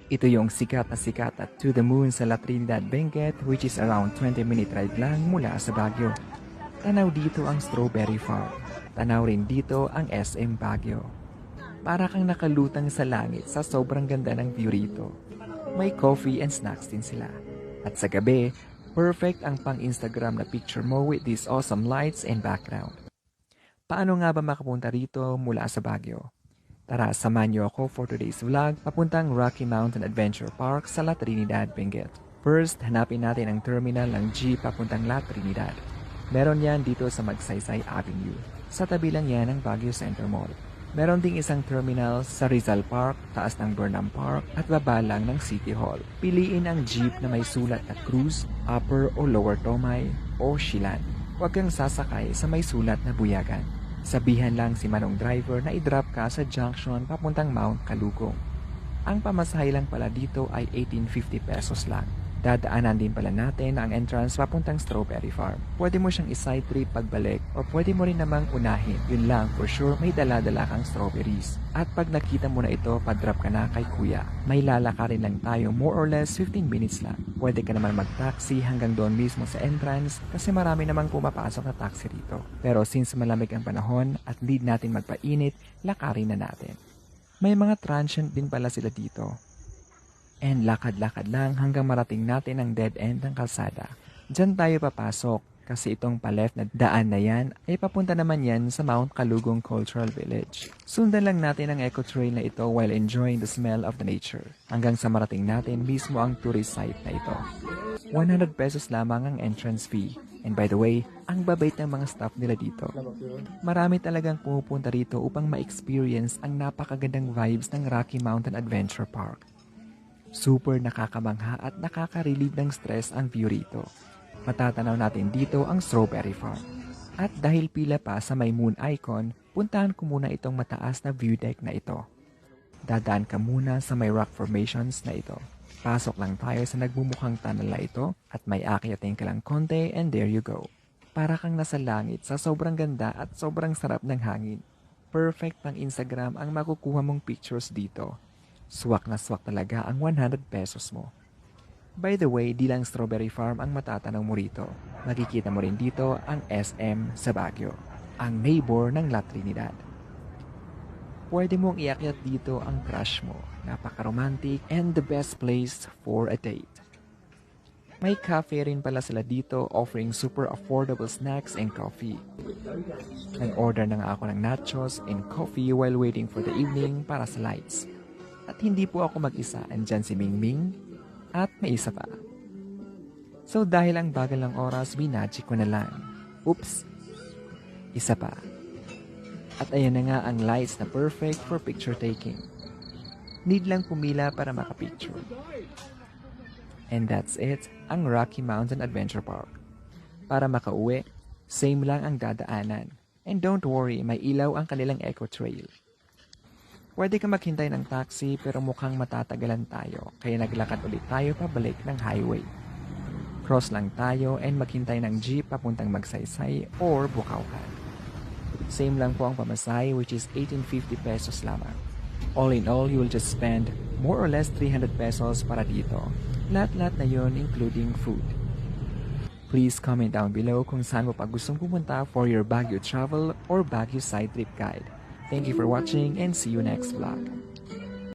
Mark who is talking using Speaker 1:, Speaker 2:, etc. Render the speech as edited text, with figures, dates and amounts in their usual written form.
Speaker 1: Ito yung sikat at to the moon sa La Trinidad, Benguet, which is around 20-minute ride lang mula sa Baguio. Tanaw dito ang Strawberry Farm. Tanaw rin dito ang SM Baguio. Para kang nakalutang sa langit sa sobrang ganda ng view rito. May coffee and snacks din sila. At sa gabi, perfect ang pang-Instagram na picture mo with these awesome lights and background. Paano nga ba makapunta rito mula sa Baguio? Tara, samahan niyo ako for today's vlog papuntang Rocky Mountain Adventure Park sa La Trinidad, Benguet. First, hanapin natin ang terminal ng jeep papuntang La Trinidad. Meron yan dito sa Magsaysay Avenue. Sa tabi lang yan ng Baguio Center Mall. Meron ding isang terminal sa Rizal Park, taas ng Burnham Park at baba lang ng City Hall. Piliin ang jeep na may sulat na cruise, upper o lower Tomay o Shilan. Huwag kang sasakay sa may sulat na Buyagan. Sabihan lang si Manong driver na i-drop ka sa junction papuntang Mount Calugong. Ang pamasahe lang pala dito ay 1850 pesos lang. Dadaanan din pala natin ang entrance papuntang Strawberry Farm. Pwede mo siyang i-side trip pagbalik o pwede mo rin namang unahin. Yun lang, for sure may dala-dala kang strawberries. At pag nakita mo na ito, pag-drop ka na kay kuya. May lalakarin lang tayo, more or less 15 minutes lang. Pwede ka naman mag-taxi hanggang doon mismo sa entrance kasi marami namang pumapasok na taxi rito. Pero since malamig ang panahon at need natin magpainit, lakarin na natin. May mga transient din pala sila dito. And lakad-lakad lang hanggang marating natin ang dead end ng kalsada. Diyan tayo papasok kasi itong pa-left na daan na yan ay papunta naman yan sa Mount Calugong Cultural Village. Sundan lang natin ang eco trail na ito while enjoying the smell of the nature. Hanggang sa marating natin mismo ang tourist site na ito. 100 pesos lamang ang entrance fee. And by the way, ang babait ng mga staff nila dito. Marami talagang pumupunta rito upang ma-experience ang napakagandang vibes ng Rocky Mountain Adventure Park. Super nakakamangha at nakaka-relieve ng stress ang view rito. Matatanaw natin dito ang Strawberry Farm. At dahil pila pa sa may moon icon, puntahan ko muna itong mataas na view deck na ito. Dadaan ka muna sa may rock formations na ito. Pasok lang tayo sa nagbumukhang tunnel na ito at may akyatin ka lang konti and there you go. Para kang nasa langit sa sobrang ganda at sobrang sarap ng hangin. Perfect pang Instagram ang makukuha mong pictures dito. Swak na swak talaga ang 100 pesos mo. By the way, di lang Strawberry Farm ang matatanaw mo rito. Makikita mo rin dito ang SM sa Baguio, ang neighbor ng La Trinidad. Pwede mong iakyat dito ang crush mo. Napaka-romantic and the best place for a date. May cafe rin pala sila dito offering super affordable snacks and coffee. Nag-order na nga ako ng nachos and coffee while waiting for the evening para sa lights. At hindi po ako mag-isa, andyan si Mingming at may isa pa. So dahil ang bagal ng oras, binadji ko na lang. Oops! Isa pa. At ayan na nga ang lights na perfect for picture taking. Need lang pumila para makapicture. And that's it, ang Rocky Mountain Adventure Park. Para makauwi, same lang ang dadaanan. And don't worry, may ilaw ang kanilang eco trail. Pwede ka maghintay ng taxi pero mukhang matatagalan tayo kaya naglakad ulit tayo pabalik ng highway. Cross lang tayo and maghintay ng jeep papuntang Magsaysay or Bukawkan. Same lang po ang pamasahe which is 1850 pesos lamang. All in all, you will just spend more or less 300 pesos para dito. Lahat-lahat na yon including food. Please comment down below kung saan mo pa gustong pumunta for your Baguio travel or Baguio side trip guide. Thank you for watching and see you next vlog.